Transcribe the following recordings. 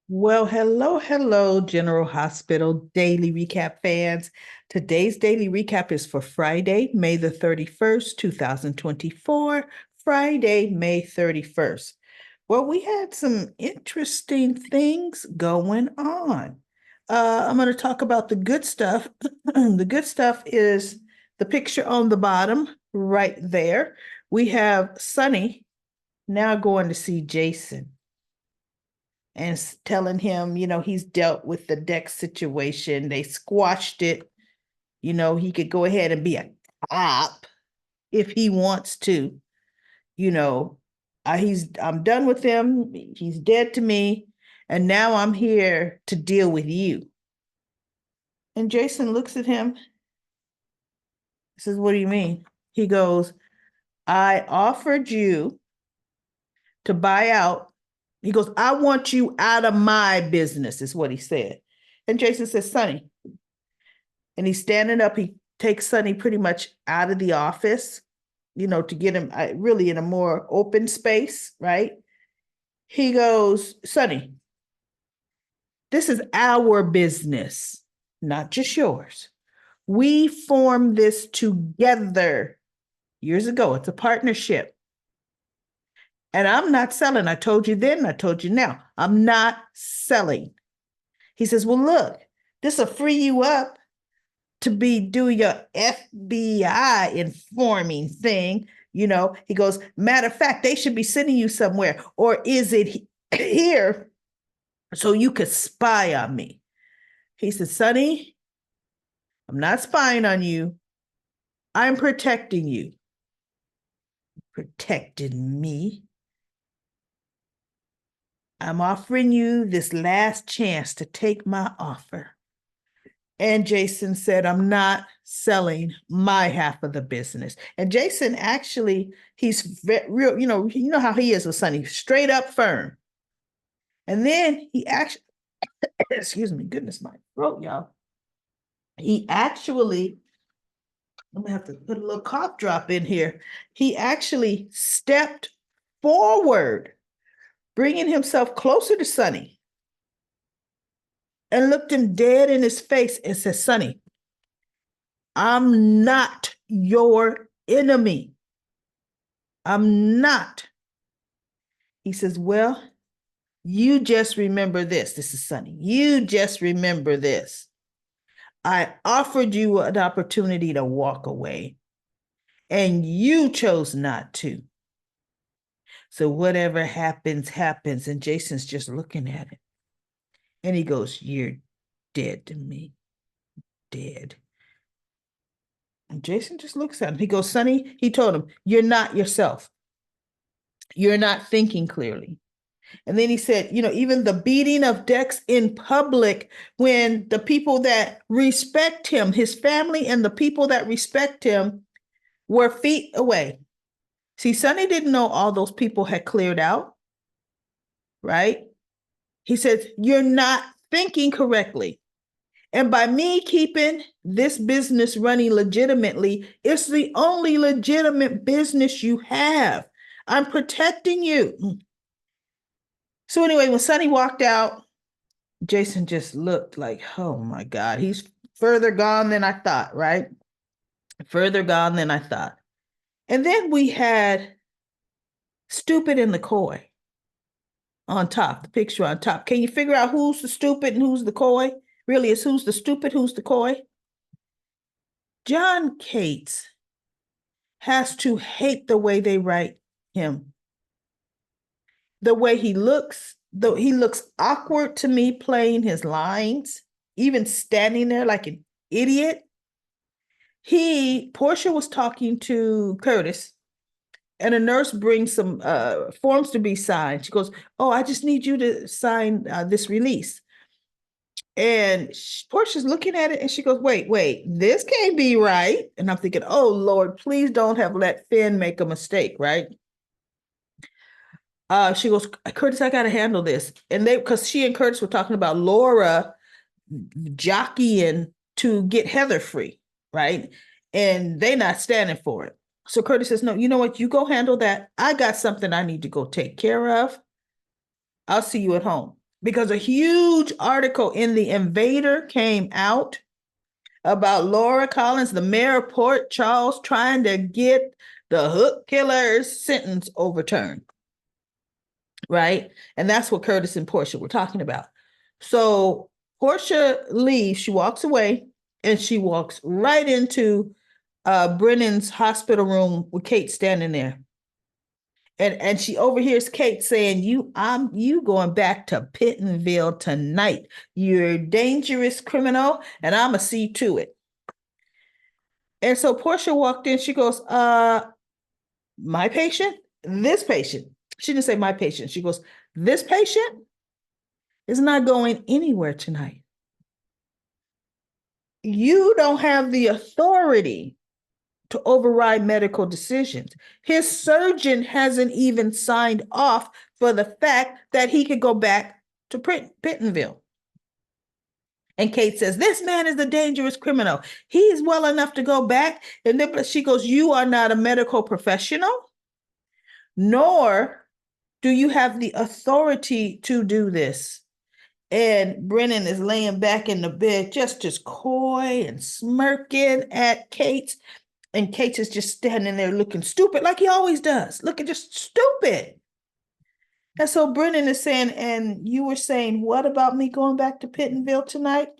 Well, hello, General Hospital Daily Recap fans. Today's daily recap is for Friday, May the 31st, 2024. Friday, May 31st. Well, we had some interesting things going on. I'm going to talk about the good stuff. The good stuff is the picture on the bottom right there. We have Sunny now going to see Jason and telling him, he's dealt with the Dex situation. They squashed it. He could go ahead and be a cop if he wants to. You know, I'm done with him. He's dead to me. And now I'm here to deal with you. And Jason looks at him, says, "What do you mean?" He goes, "I offered you to buy out." He goes, "I want you out of my business," is what he said. And Jason says, "Sonny," and he's standing up. He takes Sonny pretty much out of the office, to get him really in a more open space, right? He goes, "Sonny, this is our business, not just yours. We formed this together years ago. It's a partnership. And I'm not selling. I told you then, I told you now. I'm not selling." He says, "Well, look, this will free you up to be doing your FBI informing thing." He goes, "Matter of fact, they should be sending you somewhere. Or is it here so you could spy on me?" He says, "Sonny, I'm not spying on you. I'm protecting you." "Protecting me?" "I'm offering you this last chance to take my offer." And Jason said, "I'm not selling my half of the business." And Jason actually, he's real, you know how he is with Sonny, straight up firm. And then he actually, excuse me, goodness, my throat, y'all. He actually, I'm gonna have to put a little cough drop in here. He actually stepped forward, bringing himself closer to Sonny and looked him dead in his face and said, "Sonny, I'm not your enemy. I'm not." He says, "Well, you just remember this." This is Sonny. "You just remember this. I offered you an opportunity to walk away, and you chose not to. So whatever happens, happens." And Jason's just looking at it. And he goes, "You're dead to me. Dead." And Jason just looks at him. He goes, "Sonny," he told him, "you're not yourself. You're not thinking clearly." And then he said, even the beating of Dex in public, when the people that respect him, his family and the people that respect him, were feet away. See, Sonny didn't know all those people had cleared out, right? He says, "You're not thinking correctly. And by me keeping this business running legitimately, it's the only legitimate business you have. I'm protecting you." So anyway, when Sonny walked out, Jason just looked like, oh my God, he's further gone than I thought, right? Further gone than I thought. And then we had stupid and the coy on top, the picture on top. Can you figure out who's the stupid and who's the coy? Really, it's who's the stupid, who's the coy? John Cates has to hate the way they write him. The way he looks, though he looks awkward to me playing his lines, even standing there like an idiot. Portia was talking to Curtis, and a nurse brings some forms to be signed. She goes, "Oh, I just need you to sign this release." And Portia's looking at it and she goes, "Wait, this can't be right." And I'm thinking, oh Lord, please don't have let Finn make a mistake, right? She goes, "Curtis, I gotta handle this." And because she and Curtis were talking about Laura jockeying to get Heather free, right? And they not standing for it. So Curtis says, "No, you know what? You go handle that. I got something I need to go take care of. I'll see you at home." because a huge article in The Invader came out about Laura Collins, the mayor of Port Charles, trying to get the hook killer's sentence overturned. Right? And that's what Curtis and Portia were talking about. So Portia leaves, she walks away, and she walks right into Brennan's hospital room with Kate standing there. And she overhears Kate saying, you going back to Pittenville tonight. You're a dangerous criminal, and I'ma see to it. And so Portia walked in, she goes, my patient? This patient. She didn't say my patient. She goes, this patient is not going anywhere tonight. You don't have the authority to override medical decisions. His surgeon hasn't even signed off for the fact that he could go back to Pittenville. And Kate says, this man is a dangerous criminal. He's well enough to go back. And then she goes, you are not a medical professional, nor do you have the authority to do this. And Brennan is laying back in the bed, just coy and smirking at Kate. And Kate is just standing there looking stupid, like he always does, looking just stupid. And so Brennan is saying, and you were saying, what about me going back to Pittenville tonight?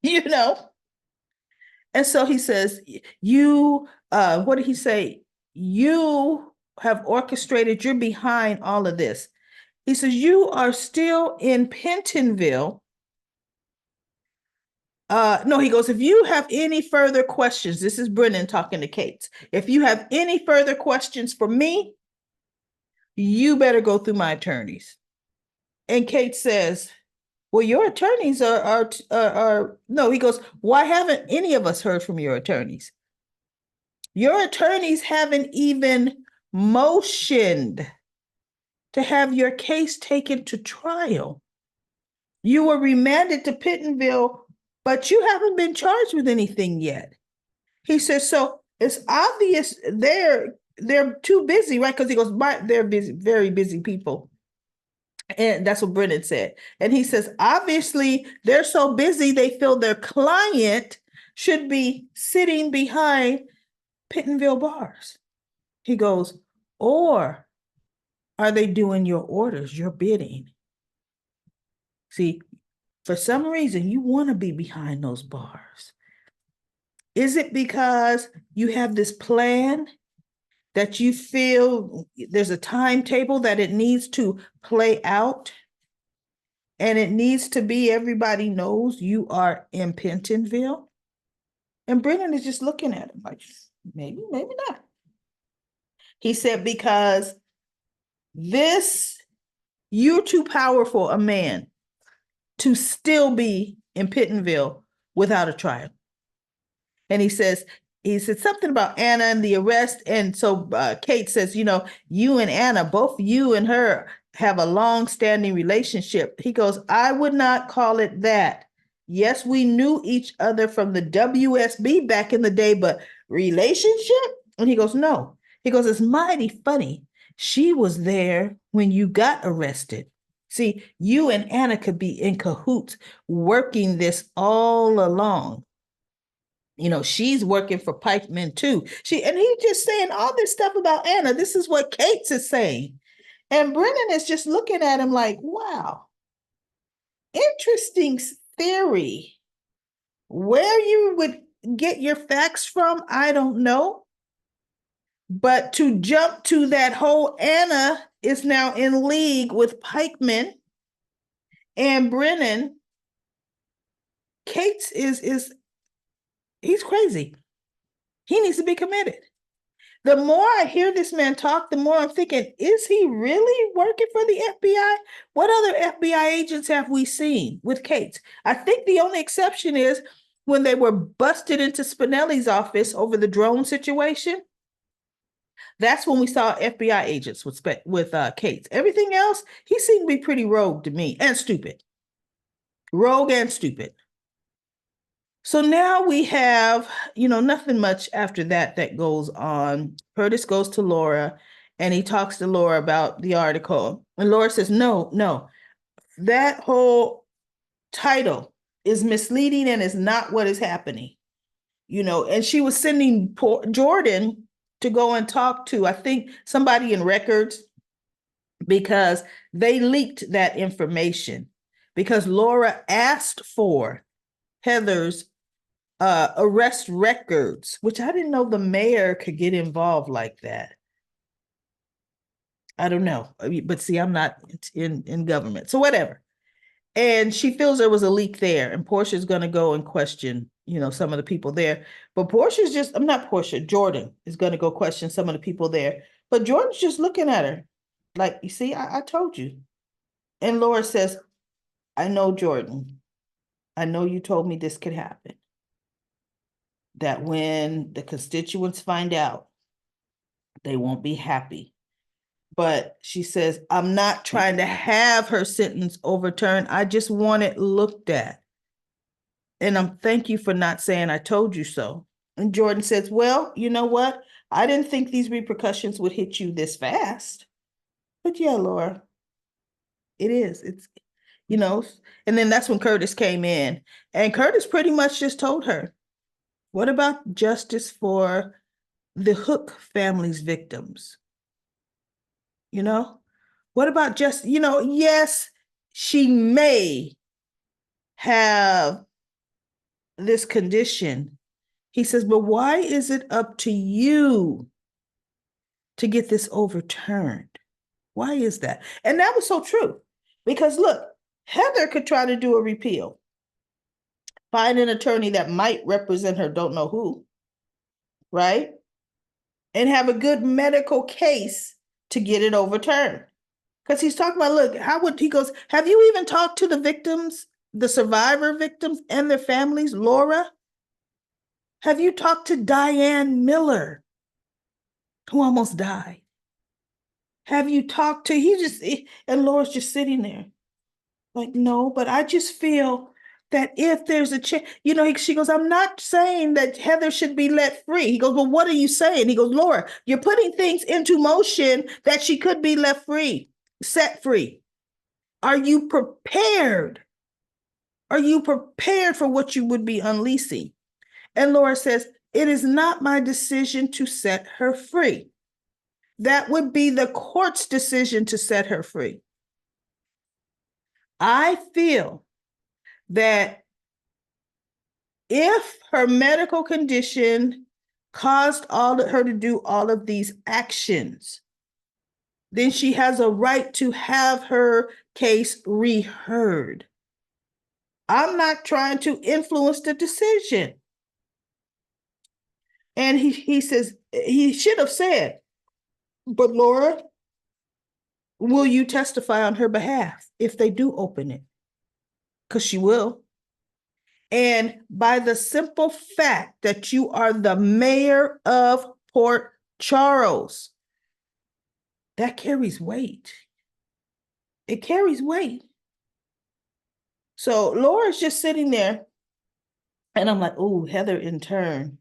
You know? And so he says, what did he say? You have orchestrated, you're behind all of this. He says, you are still in Pentonville. No, he goes, if you have any further questions, this is Brennan talking to Kate. If you have any further questions for me, you better go through my attorneys. And Kate says, well, your attorneys are no, he goes, why haven't any of us heard from your attorneys? Your attorneys haven't even motioned to have your case taken to trial. You were remanded to Pittenville, but you haven't been charged with anything yet. He says, so it's obvious they're too busy, right? Because he goes, they're busy, very busy people. And that's what Brennan said. And he says, obviously, they're so busy, they feel their client should be sitting behind Pittenville bars. He goes, or are they doing your orders, your bidding? See, for some reason, you want to be behind those bars. Is it because you have this plan that you feel there's a timetable that it needs to play out? And it needs to be everybody knows you are in Pentonville? And Brennan is just looking at him like, maybe, maybe not. He said, because you're too powerful a man to still be in Pittenville without a trial. And he said something about Anna and the arrest. And so Kate says, you and Anna, both you and her have a long-standing relationship. He goes, I would not call it that. Yes, we knew each other from the WSB back in the day, but relationship? And he goes, no. He goes, it's mighty funny. She was there when you got arrested. See, you and Anna could be in cahoots working this all along. She's working for Pikeman too. And he's just saying all this stuff about Anna. This is what Kate's is saying. And Brennan is just looking at him like, wow, interesting theory. Where you would get your facts from, I don't know. But to jump to that whole Anna is now in league with Pikeman and Brennan, Kate's he's crazy. He needs to be committed. The more I hear this man talk, the more I'm thinking, is he really working for the FBI? What other FBI agents have we seen with Kate? I think the only exception is when they were busted into Spinelli's office over the drone situation. That's when we saw FBI agents with Kate. Everything else, he seemed to be pretty rogue to me, and stupid. Rogue and stupid. So now we have, nothing much after that goes on. Curtis goes to Laura, And he talks to Laura about the article. And Laura says, no, no, that whole title is misleading and is not what is happening. And she was sending Jordan to go and talk to, I think, somebody in records, because they leaked that information, because Laura asked for Heather's arrest records, which I didn't know the mayor could get involved like that. I don't know. But see, I'm not in government, so whatever. And she feels there was a leak there, and Portia's going to go and question, some of the people there. But I'm not Portia, Jordan is going to go question some of the people there. But Jordan's just looking at her like, you see, I told you. And Laura says, I know, Jordan. I know you told me this could happen. That when the constituents find out, they won't be happy. But she says, I'm not trying to have her sentence overturned. I just want it looked at. And thank you for not saying I told you so. And Jordan says, well, you know what? I didn't think these repercussions would hit you this fast. But yeah, Laura, it is. It's, and then that's when Curtis came in. And Curtis pretty much just told her, what about justice for the Hook family's victims? What about yes, she may have this condition. He says, but why is it up to you to get this overturned? Why is that? And that was so true, because look, Heather could try to do a repeal, find an attorney that might represent her, don't know who, right? And have a good medical case to get it overturned. Because he's talking about, look, he goes, have you even talked to the victims, the survivor victims and their families, Laura? Have you talked to Diane Miller, who almost died? Have you talked to, and Laura's just sitting there like, no, but I just feel that if there's a chance, she goes, I'm not saying that Heather should be let free. He goes, well, what are you saying? He goes, Laura, you're putting things into motion that she could be left free, set free. Are you prepared? Are you prepared for what you would be unleashing? And Laura says, it is not my decision to set her free. That would be the court's decision to set her free. I feel that if her medical condition caused her to do all of these actions, then she has a right to have her case reheard. I'm not trying to influence the decision. And he says, he should have said, but Laura, will you testify on her behalf if they do open it? Because she will. And by the simple fact that you are the mayor of Port Charles, that carries weight. It carries weight. So Laura's just sitting there, and I'm like, oh, Heather in turn.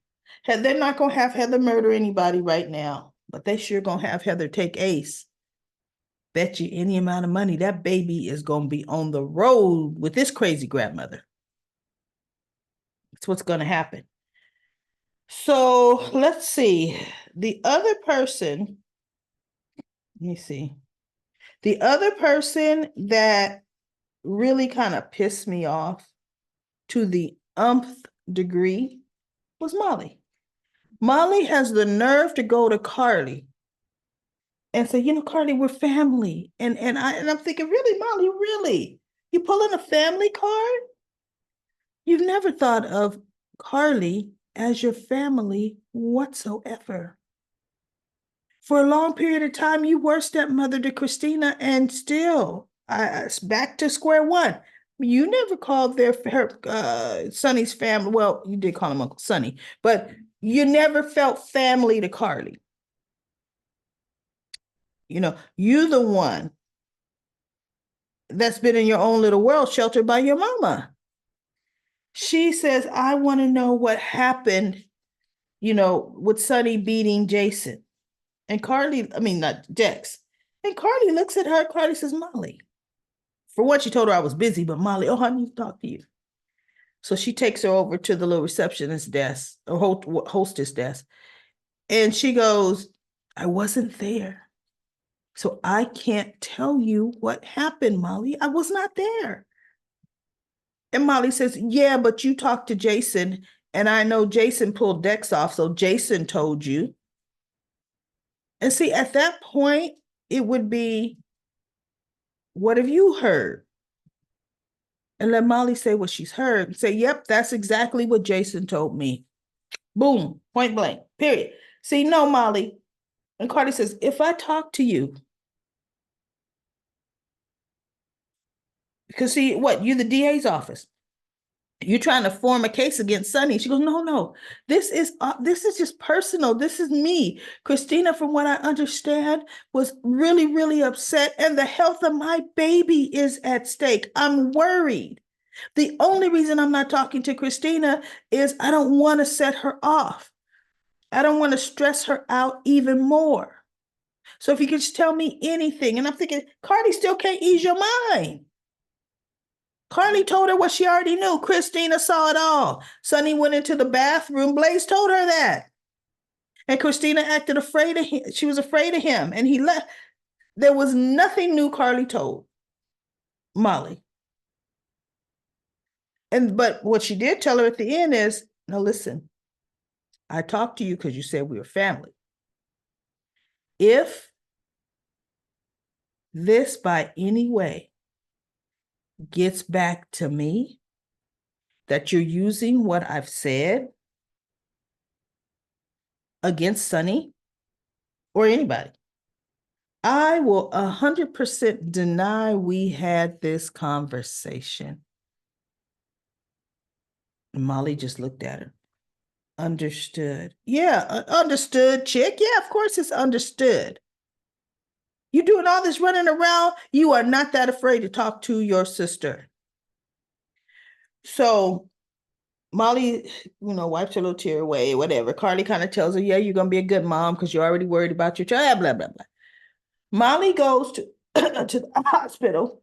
They're not going to have Heather murder anybody right now, but they sure going to have Heather take Ace. Bet you any amount of money that baby is going to be on the road with this crazy grandmother. That's what's going to happen. So let's see. The other person, let me see. The other person that really kind of pissed me off to the umpth degree was Molly. Molly has the nerve to go to Carly and say, Carly, we're family. And I'm thinking, really, Molly, really? You pulling a family card? You've never thought of Carly as your family whatsoever. For a long period of time, you were stepmother to Christina, and still, back to square one. You never called Sonny's family. Well, you did call him Uncle Sonny, but you never felt family to Carly. You're the one that's been in your own little world, sheltered by your mama. She says, I want to know what happened, with Sonny beating Jason. And Carly, I mean, not Dex. And Carly looks at her. Carly says, Molly. For one, she told her I was busy, but Molly, oh, I need to talk to you. So she takes her over to the little receptionist desk or hostess desk. And she goes, I wasn't there. So I can't tell you what happened, Molly. I was not there. And Molly says, yeah, but you talked to Jason, and I know Jason pulled Dex off, so Jason told you. And see, at that point, it would be, what have you heard? And let Molly say what she's heard and say, yep, that's exactly what Jason told me. Boom, point blank, period. See, no, Molly. And Carly says, if I talk to you, because see, what, you're the DA's office. You're trying to form a case against Sonny. She goes, no. This is just personal. This is me. Christina, from what I understand, was really, really upset, and the health of my baby is at stake. I'm worried. The only reason I'm not talking to Christina is I don't want to set her off. I don't want to stress her out even more. So if you could just tell me anything, and I'm thinking, Cardi still can't ease your mind. Carly told her what she already knew. Christina saw it all. Sonny went into the bathroom. Blaze told her that. And Christina acted afraid of him. She was afraid of him, and he left. There was nothing new Carly told Molly. But what she did tell her at the end is, now listen, I talked to you because you said we were family. If this by any way gets back to me, that you're using what I've said against Sonny or anybody, I will 100% deny we had this conversation. Molly just looked at her. Understood. Yeah, understood, chick. Yeah, of course it's understood. You're doing all this running around. You are not that afraid to talk to your sister. So Molly, wipes her little tear away, whatever. Carly kind of tells her, yeah, you're going to be a good mom because you're already worried about your child, blah, blah, blah. Molly goes to, to the hospital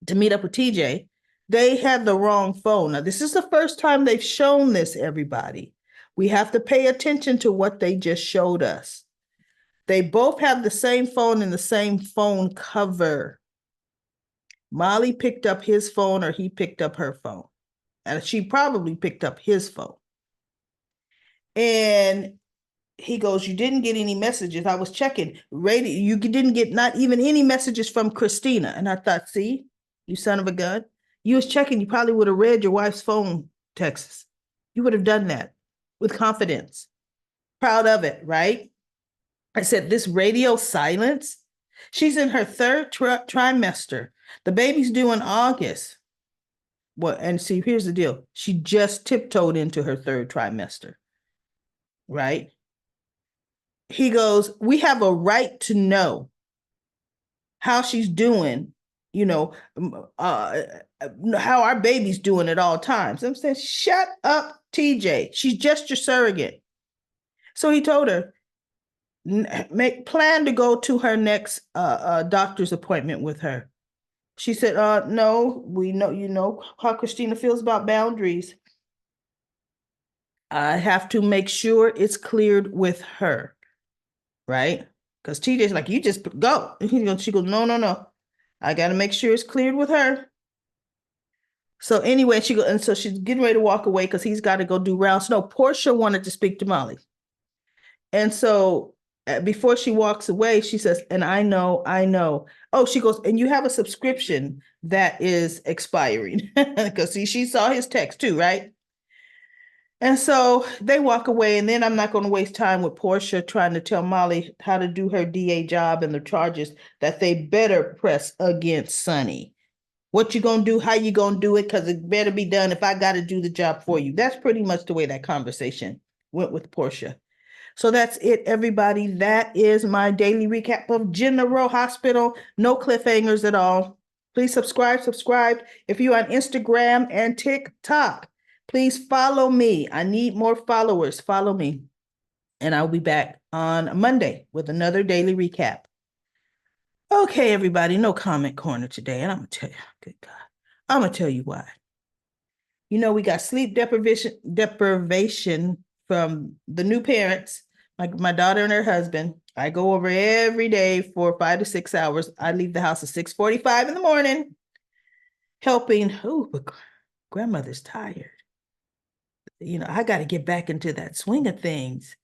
to meet up with TJ. They had the wrong phone. Now, this is the first time they've shown this, everybody. We have to pay attention to what they just showed us. They both have the same phone and the same phone cover. Molly picked up his phone or he picked up her phone. And she probably picked up his phone. And he goes, you didn't get any messages. I was checking. Radio, you didn't get not even any messages from Christina. And I thought, see, you son of a gun. You was checking. You probably would have read your wife's phone texts. You would have done that with confidence. Proud of it, right? I said, this radio silence. She's in her third trimester. The baby's due in August. Well, and see, here's the deal. She just tiptoed into her third trimester, right? He goes, we have a right to know how she's doing, how our baby's doing at all times. I'm saying, shut up, TJ. She's just your surrogate. So he told her, plan to go to her next doctor's appointment with her. She said, no, we know, you know how Christina feels about boundaries. I have to make sure it's cleared with her, right? Because TJ's like, you just go. And she goes, no. I got to make sure it's cleared with her. So anyway, so she's getting ready to walk away because he's got to go do rounds. No, Portia wanted to speak to Molly. And so before she walks away, she says, and I know. Oh, she goes, and you have a subscription that is expiring. Because she saw his text too, right? And so they walk away, and then I'm not going to waste time with Portia trying to tell Molly how to do her DA job and the charges that they better press against Sonny. What you going to do, how you going to do it, because it better be done if I got to do the job for you. That's pretty much the way that conversation went with Portia. So that's it, everybody. That is my daily recap of General Hospital. No cliffhangers at all. Please subscribe. If you're on Instagram and TikTok, please follow me. I need more followers. Follow me. And I'll be back on Monday with another daily recap. Okay, everybody, no comment corner today. And I'm going to tell you, good God, I'm going to tell you why. You know, we got sleep deprivation from the new parents, like my daughter and her husband. I go over every day for 5 to 6 hours. I leave the house at 6:45 in the morning, helping. Oh, but grandmother's tired. You know, I got to get back into that swing of things,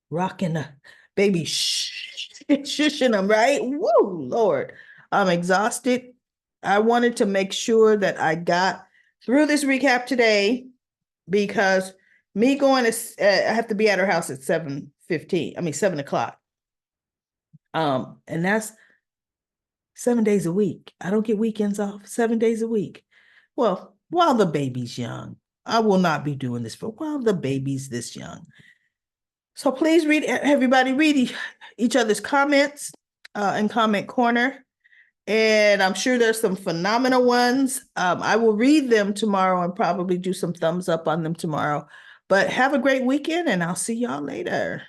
rocking the baby, shushing them, right? Woo, Lord, I'm exhausted. I wanted to make sure that I got through this recap today because me going to, I have to be at her house at 7:15. I mean, 7 o'clock. And that's 7 days a week. I don't get weekends off, 7 days a week. Well, while the baby's young, I will not be doing this for while the baby's this young. So please read, everybody read each other's comments in comment corner. And I'm sure there's some phenomenal ones. I will read them tomorrow and probably do some thumbs up on them tomorrow. But have a great weekend and I'll see y'all later.